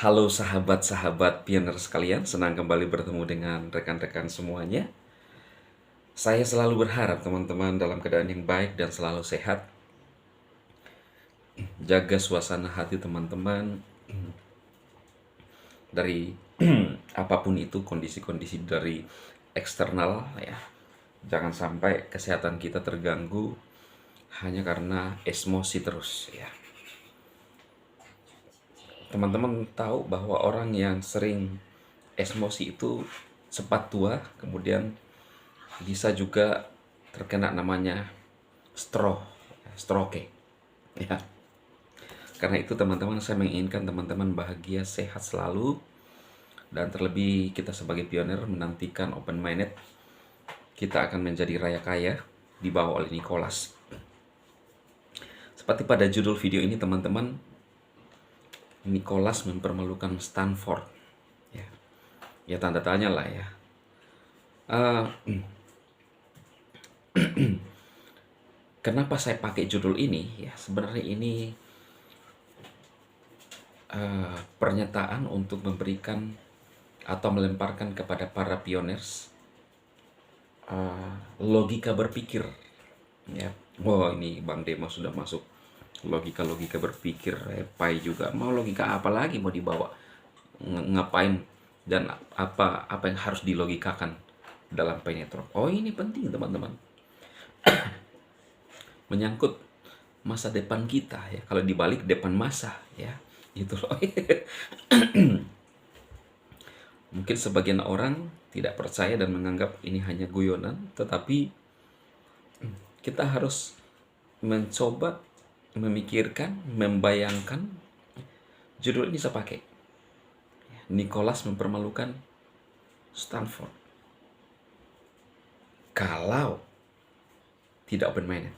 Halo sahabat-sahabat pioner sekalian, senang kembali bertemu dengan rekan-rekan semuanya. Saya selalu berharap teman-teman dalam keadaan yang baik dan selalu sehat. Jaga suasana hati teman-teman dari apapun itu kondisi-kondisi dari eksternal ya. Jangan sampai kesehatan kita terganggu hanya karena emosi terus ya. Teman-teman tahu bahwa orang yang sering emosi itu cepat tua, kemudian bisa juga terkena namanya stroke ya. Karena itu teman-teman, saya menginginkan teman-teman bahagia, sehat selalu, dan terlebih kita sebagai pionir menantikan open minded kita akan menjadi raya kaya dibawa oleh Nicholas. Seperti pada judul video ini teman-teman, Nicholas mempermalukan Stanford ya, ya tanda tanya lah ya. Uh, Kenapa saya pakai judul ini? Ya, sebenarnya ini pernyataan untuk memberikan atau melemparkan kepada para pioners logika berpikir. Ya, wow ini Bang Demo sudah masuk logika berpikir. Pai juga mau logika apa lagi mau dibawa? Ngapain dan apa yang harus dilogikakan dalam penetro? Oh ini penting teman-teman. Menyangkut masa depan kita ya. Kalau dibalik depan masa ya, gitu loh. Mungkin sebagian orang tidak percaya dan menganggap ini hanya guyonan, tetapi kita harus mencoba memikirkan, membayangkan. Judul ini saya pakai, Nicholas mempermalukan Stanford kalau tidak open minded.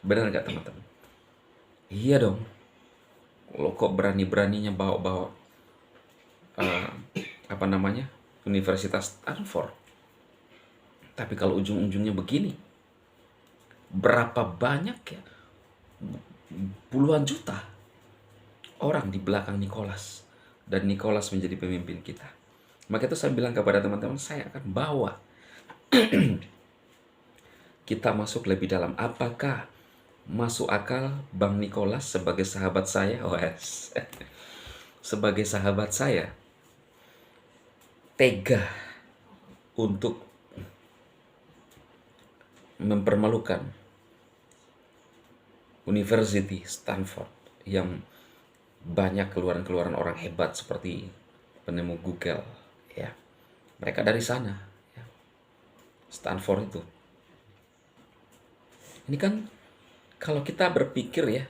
Benar nggak teman-teman? Iya dong. Lo kok berani-beraninya bawa-bawa Universitas Stanford, tapi kalau ujung-ujungnya begini, berapa banyak ya, puluhan juta orang di belakang Nicholas, dan Nicholas menjadi pemimpin kita. Maka itu saya bilang kepada teman-teman, saya akan bawa kita masuk lebih dalam. Apakah masuk akal Bang Nicholas sebagai sahabat saya? Sebagai sahabat saya tega untuk mempermalukan University Stanford yang banyak keluaran-keluaran orang hebat seperti penemu Google ya. Mereka dari sana ya. Stanford itu. Ini kan kalau kita berpikir ya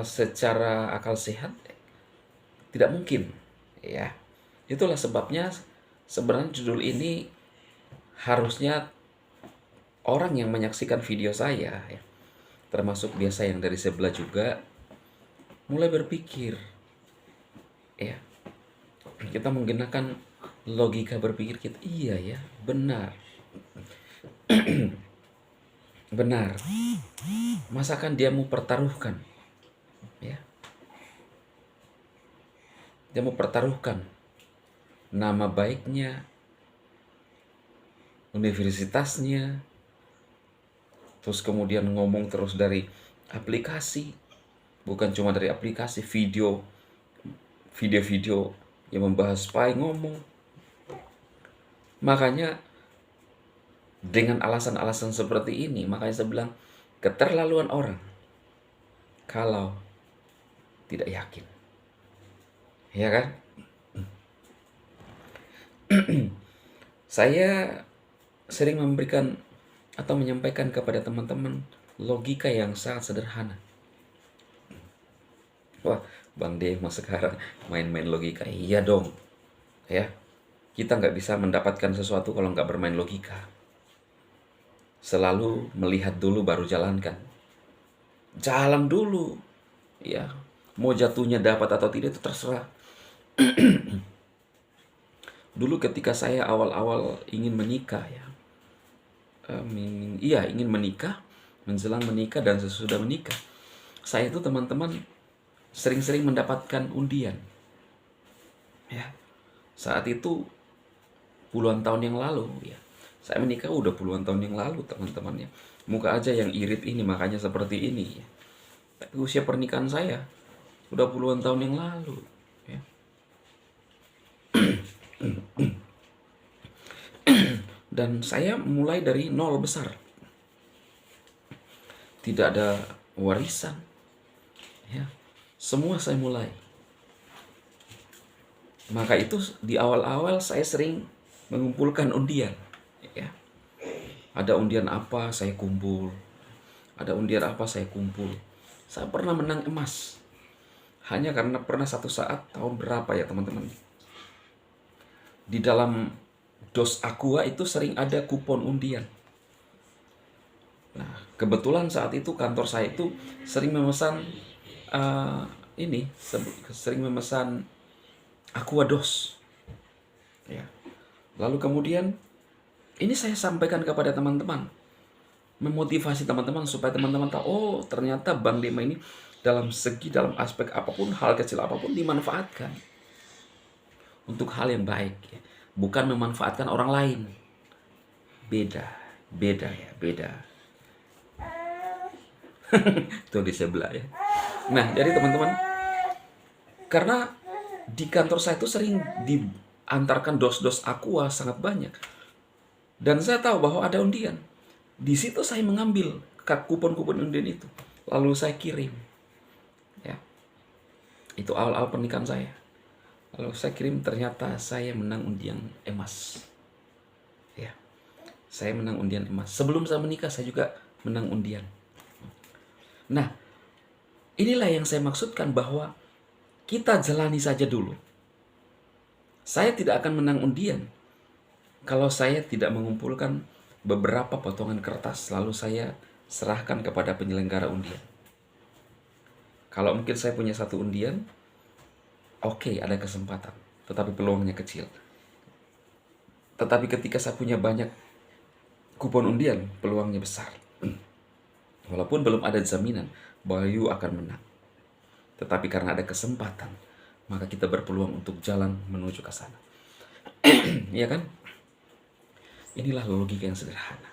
secara akal sehat tidak mungkin ya. Itulah sebabnya sebenarnya judul ini harusnya orang yang menyaksikan video saya ya, termasuk biasa yang dari sebelah juga, mulai berpikir ya, kita menggunakan logika berpikir kita. Iya ya, benar. Benar. Masakan dia mau pertaruhkan ya, dia mau pertaruhkan nama baiknya, universitasnya, terus kemudian ngomong terus dari aplikasi, bukan cuma dari aplikasi, video-video yang membahas spy ngomong. Makanya dengan alasan-alasan seperti ini, makanya saya bilang keterlaluan orang kalau tidak yakin, ya kan? Saya sering memberikan atau menyampaikan kepada teman-teman logika yang sangat sederhana. Wah, Bang Demo sekarang main-main logika. Iya dong, ya. Kita nggak bisa mendapatkan sesuatu kalau nggak bermain logika. Selalu melihat dulu baru jalankan. Jalan dulu, ya. Mau jatuhnya dapat atau tidak itu terserah. Dulu ketika saya awal-awal ingin menikah ya, ingin menikah, menjelang menikah dan sesudah menikah, saya itu teman-teman sering-sering mendapatkan undian. Ya, saat itu puluhan tahun yang lalu ya. Saya menikah udah puluhan tahun yang lalu teman-teman ya. Muka aja yang irit ini makanya seperti ini ya. Tapi usia pernikahan saya udah puluhan tahun yang lalu ya. Dan saya mulai dari nol besar. Tidak ada warisan ya. Semua saya mulai. Maka itu di awal-awal saya sering mengumpulkan undian ya. Ada undian apa saya kumpul. Ada undian apa saya kumpul. Saya pernah menang emas. Hanya karena pernah satu saat tahun berapa ya teman-teman. Di dalam dos Aqua itu sering ada kupon undian. Nah, kebetulan saat itu kantor saya itu sering memesan sering memesan Aqua dos. Ya. Lalu kemudian ini saya sampaikan kepada teman-teman, memotivasi teman-teman supaya teman-teman tahu, oh ternyata Bang Dema ini dalam aspek apapun, hal kecil apapun dimanfaatkan untuk hal yang baik, ya. Bukan memanfaatkan orang lain. Beda ya, beda. Tuh di sebelah ya. Nah, jadi teman-teman, karena di kantor saya itu sering diantarkan dos-dos Aqua sangat banyak. Dan saya tahu bahwa ada undian. Di situ saya mengambil kupon-kupon undian itu. Lalu saya kirim. Ya. Itu awal-awal pernikahan saya. Lalu saya kirim, ternyata saya menang undian emas. Ya. Saya menang undian emas. Sebelum saya menikah saya juga menang undian. Nah, inilah yang saya maksudkan bahwa kita jalani saja dulu. Saya tidak akan menang undian kalau saya tidak mengumpulkan beberapa potongan kertas lalu saya serahkan kepada penyelenggara undian. Kalau mungkin saya punya satu undian, oke, ada kesempatan, tetapi peluangnya kecil. Tetapi ketika saya punya banyak kupon undian, peluangnya besar. Walaupun belum ada jaminan bahwa you akan menang. Tetapi karena ada kesempatan, maka kita berpeluang untuk jalan menuju ke sana. Iya kan? Inilah logika yang sederhana.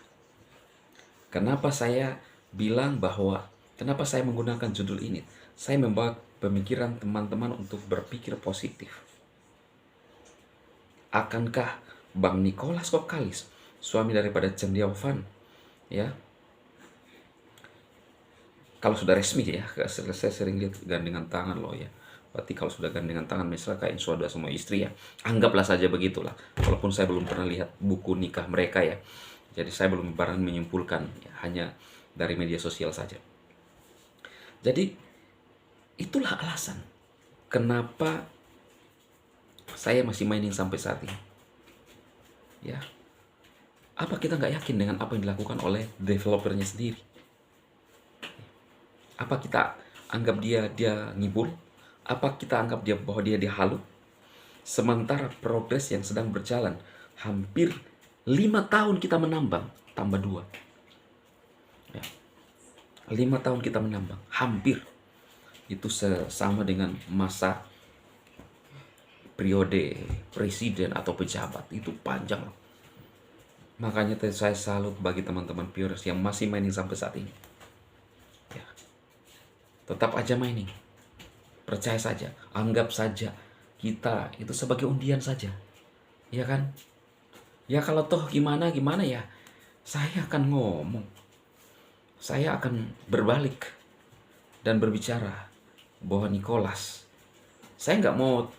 Kenapa saya bilang bahwa, kenapa saya menggunakan judul ini? Saya membawa pemikiran teman-teman untuk berpikir positif. Akankah Bang Nicholas Kokalis, suami daripada Cendewan, ya, kalau sudah resmi ya, saya sering lihat gandengan tangan loh ya. Berarti kalau sudah gandengan tangan, misalnya kayak sudah semua istri ya, anggaplah saja begitulah. Walaupun saya belum pernah lihat buku nikah mereka ya, jadi saya belum berani menyimpulkan ya, hanya dari media sosial saja. Jadi itulah alasan kenapa saya masih mining sampai saat ini. Ya, apa kita nggak yakin dengan apa yang dilakukan oleh developernya sendiri? Apa kita anggap dia ngibul? Apa kita anggap bahwa dia halu? Sementara progres yang sedang berjalan, hampir 5 tahun kita menambang, tambah 2. Ya. 5 tahun kita menambang, hampir. Itu sama dengan masa periode presiden atau pejabat, itu panjang. Makanya saya salut bagi teman-teman pioners yang masih mining sampai saat ini. Ya. Tetap aja mining. Percaya saja, anggap saja kita itu sebagai undian saja. Ya kan? Ya kalau toh gimana ya, saya akan ngomong. Saya akan berbalik dan berbicara bahwa Nicholas, saya nggak mau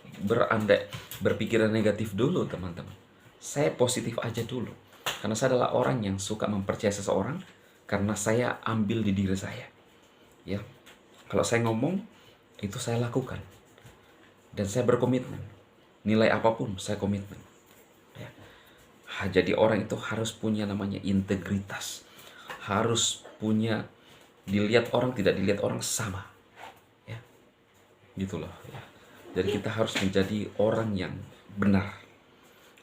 berpikiran negatif dulu teman-teman. Saya positif aja dulu. Karena saya adalah orang yang suka mempercayai seseorang karena saya ambil di diri saya. Ya, kalau saya ngomong, itu saya lakukan. Dan saya berkomitmen. Nilai apapun saya komitmen. Ya. Jadi orang itu harus punya namanya integritas. Harus punya, dilihat orang, tidak dilihat orang sama. Ya. Gitu loh. Ya. Jadi kita harus menjadi orang yang benar.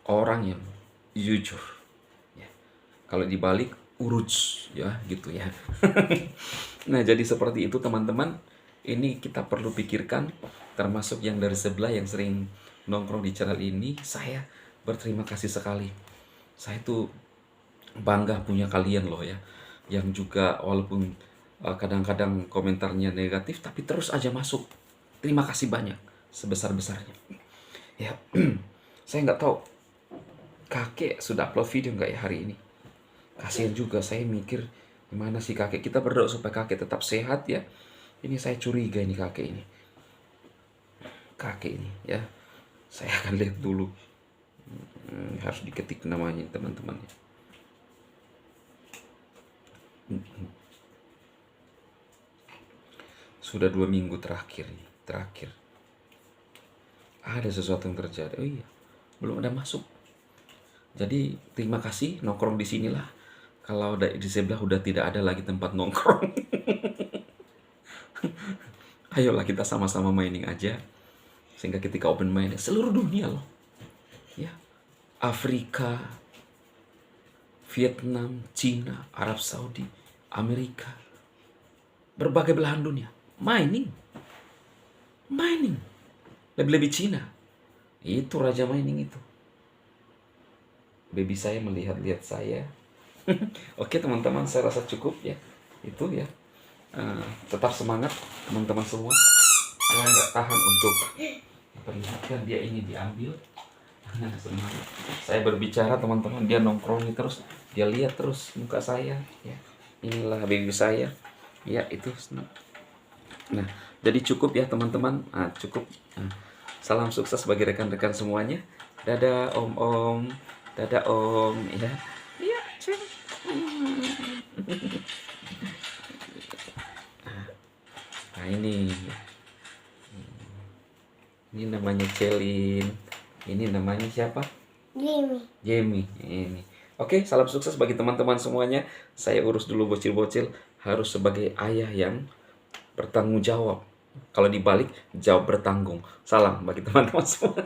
Orang yang jujur. Ya. Kalau dibalik, uruj. Ya, gitu ya. Nah, jadi seperti itu teman-teman. Ini kita perlu pikirkan, termasuk yang dari sebelah yang sering nongkrong di channel ini, saya berterima kasih sekali. Saya tuh bangga punya kalian loh ya, yang juga walaupun kadang-kadang komentarnya negatif, tapi terus aja masuk. Terima kasih banyak, sebesar-besarnya. Ya, saya nggak tahu kakek sudah upload video nggak ya hari ini. Kasihan juga, saya mikir gimana sih kakek. Kita berdoa supaya kakek tetap sehat ya. Ini saya curiga ini kakek ini. Kakek ini ya. Saya akan lihat dulu. Harus diketik namanya teman-teman. Sudah 2 minggu terakhir nih. Terakhir. Ada sesuatu yang terjadi. Oh iya, belum ada masuk. Jadi terima kasih, nongkrong di sinilah. Kalau di sebelah udah tidak ada lagi tempat nongkrong. Ayolah kita sama-sama mining aja. Sehingga ketika open mining seluruh dunia loh. Ya. Afrika, Vietnam, Cina, Arab Saudi, Amerika. Berbagai belahan dunia. Mining. Mining. Lebih-lebih Cina. Itu raja mining itu. Baby saya melihat-lihat saya. Oke teman-teman, saya rasa cukup ya. Itu ya. Tetap semangat teman-teman semua. Saya nggak tahan untuk perlihatkan dia ini diambil. Semangat. Saya berbicara teman-teman, dia nongkrong terus, dia lihat terus muka saya. Ya. Inilah baby saya. Ya itu. Nah, jadi cukup ya teman-teman. Cukup. Salam sukses bagi rekan-rekan semuanya. Dadah om-om. Dadah om. Ya. Iya, cek. Nah ini namanya Celin, ini namanya siapa? Jamie. Ini. Oke, salam sukses bagi teman-teman semuanya. Saya urus dulu bocil-bocil, harus sebagai ayah yang bertanggung jawab. Kalau dibalik, jawab bertanggung. Salam bagi teman-teman semua.